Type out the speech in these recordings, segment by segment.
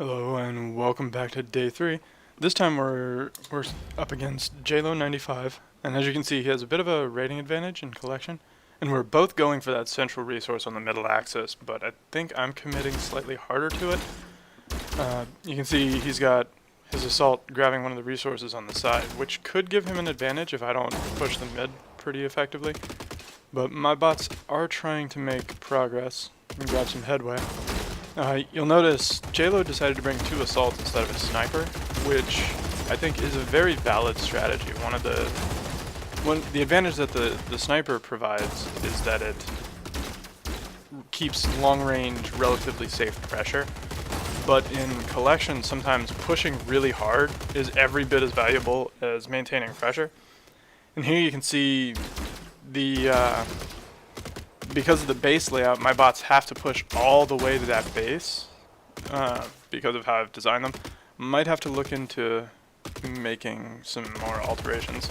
Hello and welcome back to day 3. This time we're up against JLo95, and as you can see he has a bit of a rating advantage in collection, and we're both going for that central resource on the middle axis, but I think I'm committing slightly harder to it. You can see he's got his assault grabbing one of the resources on the side, which could give him an advantage if I don't push the mid pretty effectively, but my bots are trying to make progress and grab some headway. You'll notice JLo decided to bring 2 assaults instead of a sniper, which I think is a very valid strategy. The advantage that the sniper provides is that it keeps long range, relatively safe pressure, but in collection sometimes pushing really hard is every bit as valuable as maintaining pressure. And here you can see because of the base layout, my bots have to push all the way to that base because of how I've designed them. Might have to look into making some more alterations.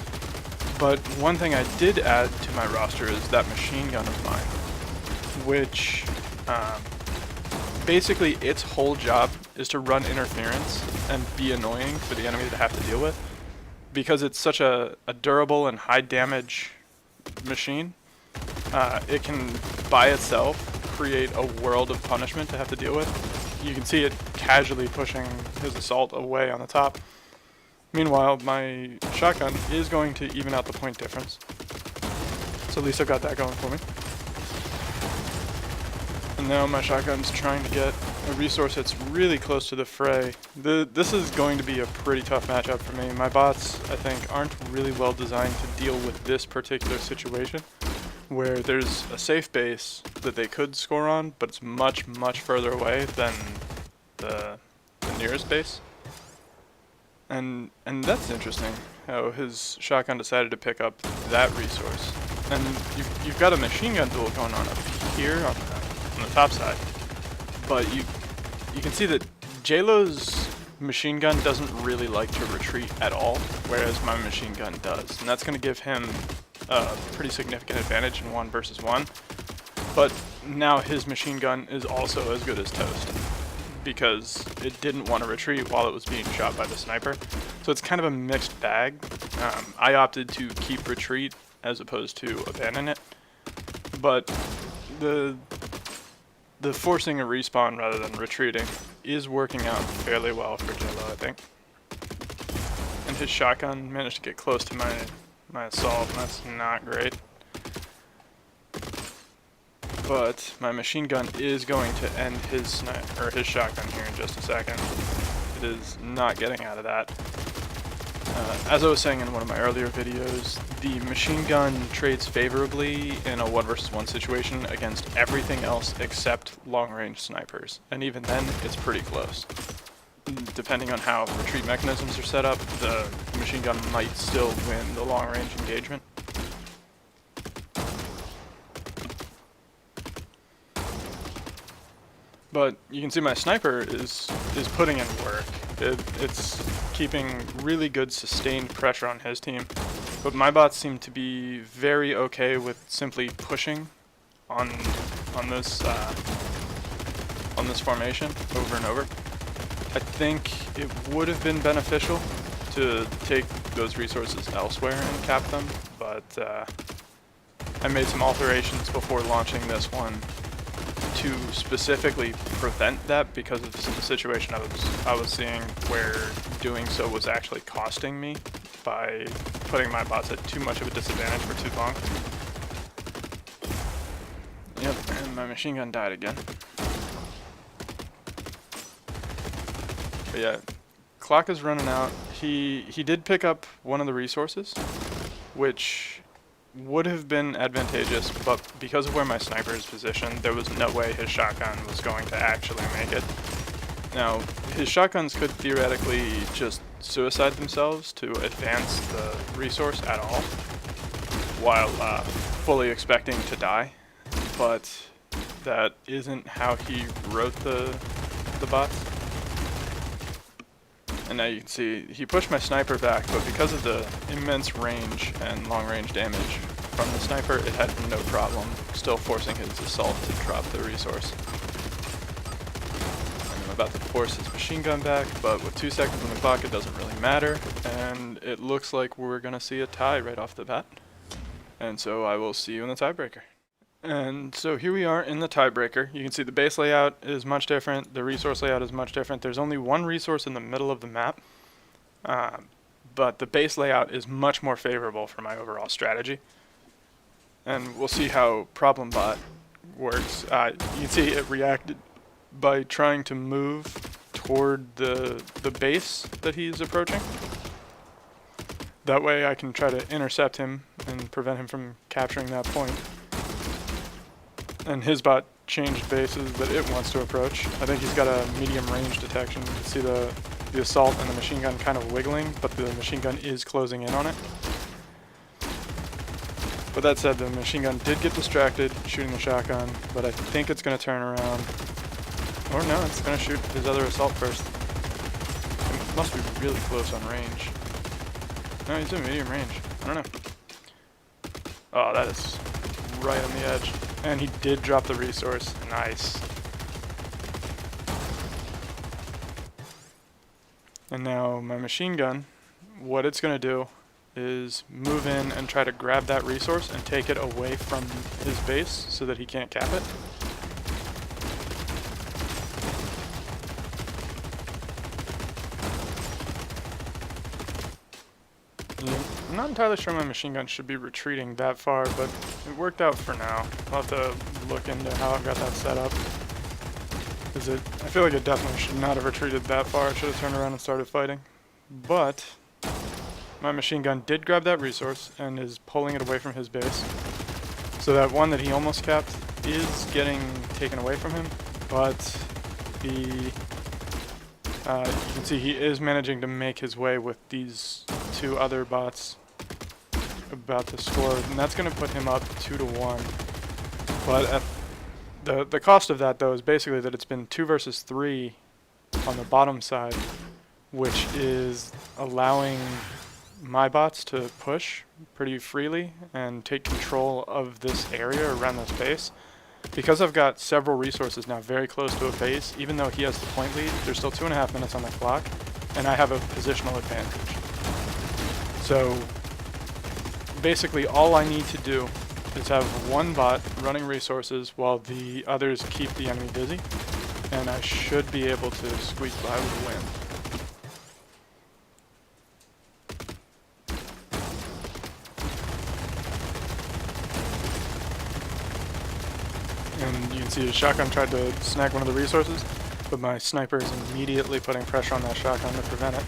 But one thing I did add to my roster is that machine gun of mine, which basically its whole job is to run interference and be annoying for the enemy to have to deal with. Because it's such a durable and high damage machine, it can, by itself, create a world of punishment to have to deal with. You can see it casually pushing his assault away on the top. Meanwhile, my shotgun is going to even out the point difference. So at least I've got that going for me. And now my shotgun's trying to get a resource that's really close to the fray. This is going to be a pretty tough matchup for me. My bots, I think, aren't really well designed to deal with this particular situation, where there's a safe base that they could score on, but it's much, much further away than the nearest base. And that's interesting, how his shotgun decided to pick up that resource. And you've got a machine gun duel going on up here on the top side, but you can see that JLo's machine gun doesn't really like to retreat at all, whereas my machine gun does. And that's going to give him a pretty significant advantage in 1 versus 1. But now his machine gun is also as good as toast, because it didn't want to retreat while it was being shot by the sniper. So it's kind of a mixed bag. I opted to keep retreat as opposed to abandon it, but the forcing a respawn rather than retreating is working out fairly well for JLo, I think. And his shotgun managed to get close to my assault, and that's not great. But my machine gun is going to end his shotgun here in just a second. It is not getting out of that. As I was saying in one of my earlier videos, the machine gun trades favorably in a 1 versus 1 situation against everything else except long-range snipers, and even then it's pretty close. Depending on how retreat mechanisms are set up, the machine gun might still win the long-range engagement. But you can see my sniper is putting in work. It's keeping really good sustained pressure on his team, but my bots seem to be very okay with simply pushing on this formation over and over. I think it would have been beneficial to take those resources elsewhere and cap them, but I made some alterations before launching this one to specifically prevent that, because of the situation I was seeing where doing so was actually costing me by putting my bots at too much of a disadvantage for too long. Yep, and my machine gun died again. But yeah, clock is running out. He did pick up one of the resources, which would have been advantageous, but because of where my sniper is positioned, there was no way his shotgun was going to actually make it. Now, his shotguns could theoretically just suicide themselves to advance the resource at all, while fully expecting to die, but that isn't how he wrote the bots. And now you can see he pushed my sniper back, but because of the immense range and long range damage from the sniper, it had no problem still forcing his assault to drop the resource. I'm about to force his machine gun back, but with 2 seconds on the clock it doesn't really matter, and it looks like we're going to see a tie right off the bat. And so I will see you in the tiebreaker. And so here we are in the tiebreaker. You can see the base layout is much different, the resource layout is much different. There's only one resource in the middle of the map, but the base layout is much more favorable for my overall strategy. And we'll see how Problem Bot works. You can see it reacted by trying to move toward the base that he's approaching. That way I can try to intercept him and prevent him from capturing that point. And his bot changed bases that it wants to approach. I think he's got a medium range detection. You can see the assault and the machine gun kind of wiggling, but the machine gun is closing in on it. But that said, the machine gun did get distracted shooting the shotgun, but I think it's going to turn around. Or no, it's going to shoot his other assault first. It must be really close on range. No, he's in medium range. I don't know. Oh, that is right on the edge. And he did drop the resource. Nice. And now my machine gun, what it's going to do is move in and try to grab that resource and take it away from his base so that he can't cap it. I'm not entirely sure my machine gun should be retreating that far, but it worked out for now. I'll have to look into how I've got that set up. I feel like it definitely should not have retreated that far. I should have turned around and started fighting. But my machine gun did grab that resource and is pulling it away from his base. So that one that he almost capped is getting taken away from him, but you can see he is managing to make his way with these 2 other bots about to score, and that's going to put him up 2-1. But at the cost of that, though, is basically that it's been 2 versus 3 on the bottom side, which is allowing my bots to push pretty freely and take control of this area around this base. Because I've got several resources now very close to a base, even though he has the point lead, there's still 2.5 minutes on the clock, and I have a positional advantage. So basically all I need to do is have one bot running resources while the others keep the enemy busy, and I should be able to squeak by with a win. And you can see his shotgun tried to snag one of the resources, but my sniper is immediately putting pressure on that shotgun to prevent it.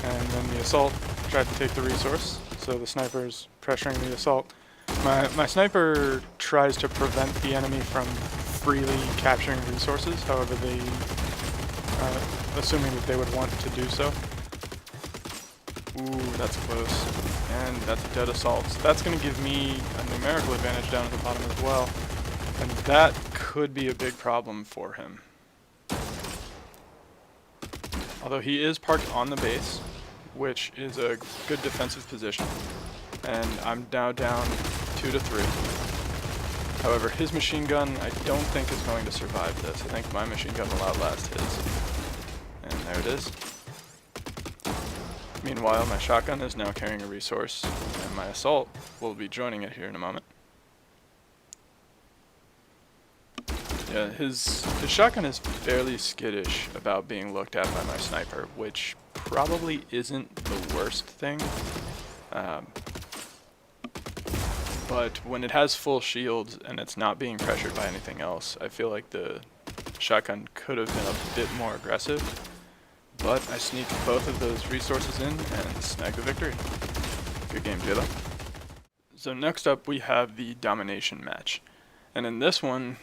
And then the assault tried to take the resource, so the sniper's pressuring the assault. My sniper tries to prevent the enemy from freely capturing resources, however they, assuming that they would want to do so. Ooh, that's close. And that's a dead assault. So that's going to give me a numerical advantage down at the bottom as well. And that could be a big problem for him. Although he is parked on the base, which is a good defensive position. And I'm now down 2-3. However, his machine gun I don't think is going to survive this. I think my machine gun will outlast his. And there it is. Meanwhile, my shotgun is now carrying a resource, and my assault will be joining it here in a moment. Yeah, his shotgun is fairly skittish about being looked at by my sniper, which probably isn't the worst thing. But when it has full shields and it's not being pressured by anything else, I feel like the shotgun could have been a bit more aggressive. But I sneaked both of those resources in and snagged the victory. Good game, Jayla. So next up we have the domination match. And in this one,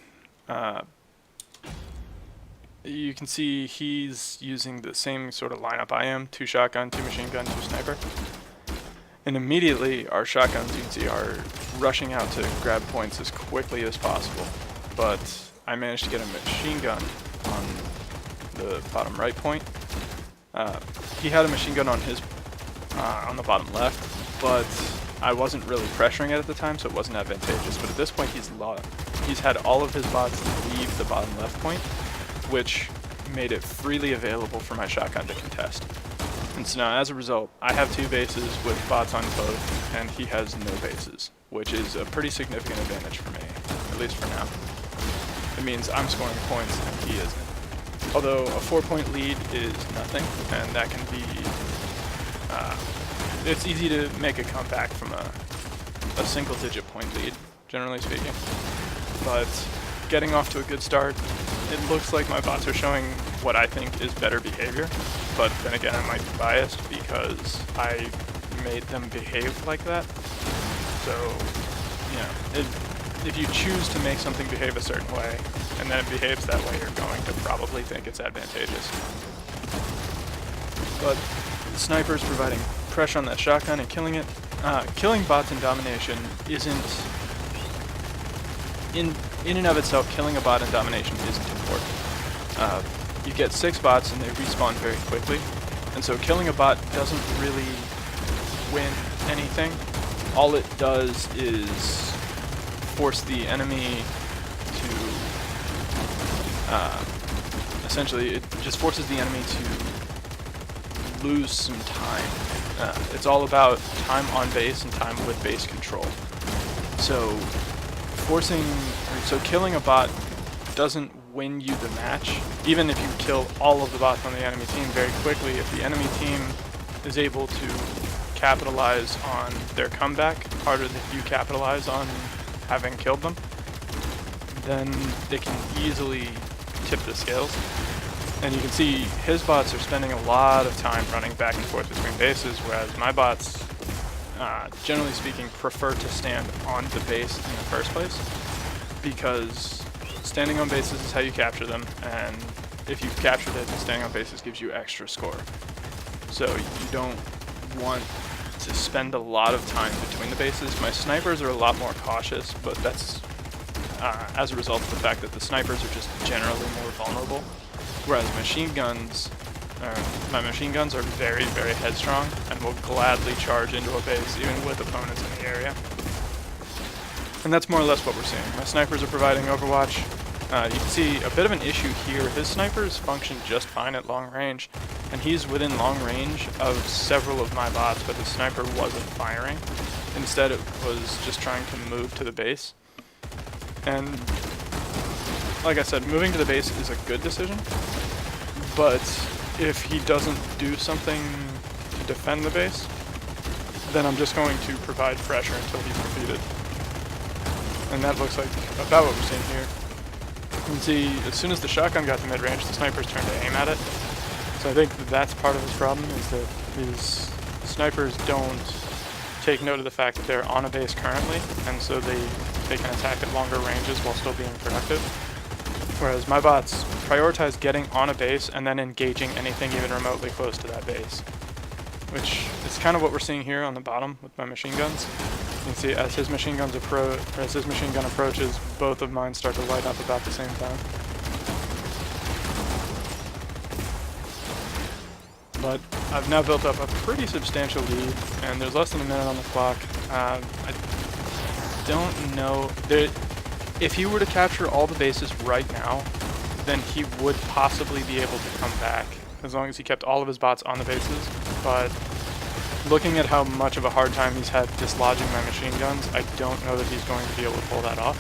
you can see he's using the same sort of lineup I am. 2 shotgun, 2 machine gun, 2 sniper. And immediately our shotguns, you can see, are rushing out to grab points as quickly as possible. But I managed to get a machine gun on the bottom right point. He had a machine gun on his on the bottom left, but I wasn't really pressuring it at the time, so it wasn't advantageous. But at this point, he's had all of his bots leave the bottom left point, which made it freely available for my shotgun to contest. And so now, as a result, I have 2 bases with bots on both, and he has no bases, which is a pretty significant advantage for me, at least for now. It means I'm scoring points and he isn't. Although a 4-point lead is nothing, and that can be, it's easy to make a comeback from a single-digit point lead, generally speaking. But getting off to a good start, it looks like my bots are showing what I think is better behavior, but then again I might be biased because I made them behave like that. So, you know, if you choose to make something behave a certain way, and then it behaves that way, you're going to probably think it's advantageous. But the sniper's providing pressure on that shotgun and killing it. Killing bots in domination isn't, in and of itself, killing a bot in domination isn't important. You get 6 bots and they respawn very quickly, and so killing a bot doesn't really win anything. All it does is force the enemy to, essentially, it just forces the enemy to lose some time. It's all about time on base and time with base control. So killing a bot doesn't win you the match. Even if you kill all of the bots on the enemy team very quickly, if the enemy team is able to capitalize on their comeback harder than you capitalize on having killed them, then they can easily tip the scales. And you can see his bots are spending a lot of time running back and forth between bases, whereas my bots, generally speaking, prefer to stand on the base in the first place, because standing on bases is how you capture them, and if you've captured it, standing on bases gives you extra score. So you don't want to spend a lot of time between the bases. My snipers are a lot more cautious, but that's as a result of the fact that the snipers are just generally more vulnerable, whereas machine guns, my machine guns are very, very headstrong and will gladly charge into a base even with opponents in the area. And that's more or less what we're seeing. My snipers are providing overwatch. You can see a bit of an issue here. His snipers function just fine at long range, and he's within long range of several of my bots, but his sniper wasn't firing. Instead, it was just trying to move to the base. And like I said, moving to the base is a good decision, but if he doesn't do something to defend the base, then I'm just going to provide pressure until he's defeated. And that looks like about what we're seeing here. You can see, as soon as the shotgun got to mid-range, the snipers turned to aim at it. So I think that's part of his problem, is that his snipers don't take note of the fact that they're on a base currently, and so they can attack at longer ranges while still being productive. Whereas my bots prioritize getting on a base and then engaging anything even remotely close to that base, which is kind of what we're seeing here on the bottom with my machine guns. You can see as his machine gun approaches, both of mine start to light up about the same time. But I've now built up a pretty substantial lead, and there's less than a minute on the clock. I don't know. If he were to capture all the bases right now, then he would possibly be able to come back, as long as he kept all of his bots on the bases. But looking at how much of a hard time he's had dislodging my machine guns, I don't know that he's going to be able to pull that off.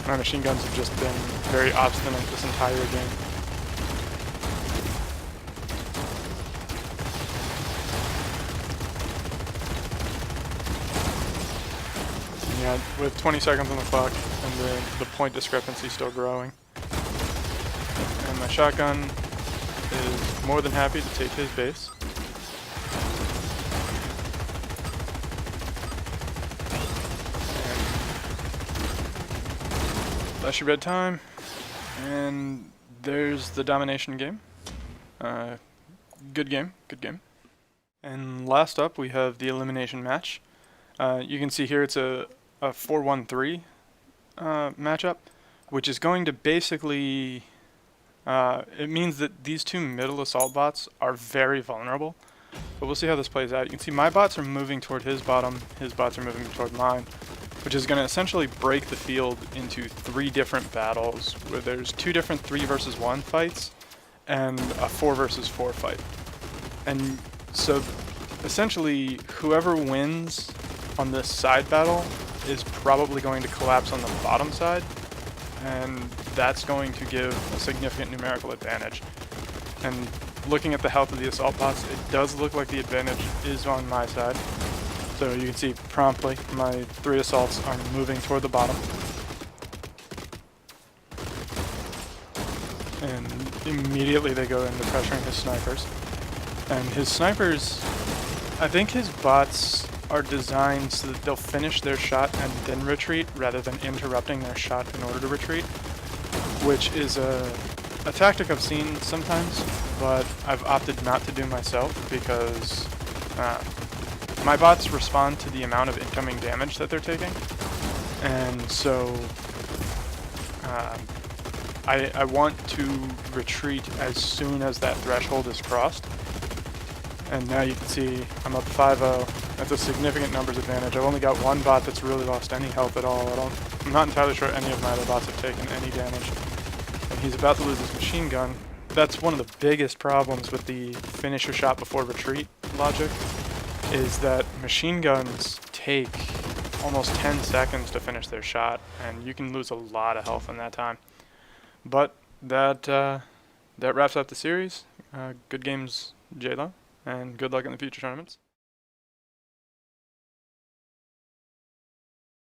My machine guns have just been very obstinate this entire game. Yeah, with 20 seconds on the clock and the point discrepancy still growing. And my shotgun is more than happy to take his base. And flashy red time. And there's the domination game. Good game, good game. And last up we have the elimination match. You can see here it's a 4-1-3 matchup, which is going to basically, it means that these two middle assault bots are very vulnerable, but we'll see how this plays out. You can see my bots are moving toward his bottom, his bots are moving toward mine, which is going to essentially break the field into 3 different battles, where there's 2 different 3 versus 1 fights and a 4 versus 4 fight. And so essentially whoever wins on this side battle is probably going to collapse on the bottom side, and that's going to give a significant numerical advantage. And looking at the health of the assault bots, it does look like the advantage is on my side. So you can see promptly my 3 assaults are moving toward the bottom. And immediately they go into pressuring his snipers. And his snipers, I think his bots are designed so that they'll finish their shot and then retreat rather than interrupting their shot in order to retreat, which is a tactic I've seen sometimes, but I've opted not to do myself because my bots respond to the amount of incoming damage that they're taking, and so I want to retreat as soon as that threshold is crossed. And now you can see I'm up 5-0. That's a significant numbers advantage. I've only got 1 bot that's really lost any health at all. I'm not entirely sure any of my other bots have taken any damage. And he's about to lose his machine gun. That's one of the biggest problems with the finish your shot before retreat logic, is that machine guns take almost 10 seconds to finish their shot, and you can lose a lot of health in that time. But that wraps up the series. Good games, J-Lo, and good luck in the future tournaments.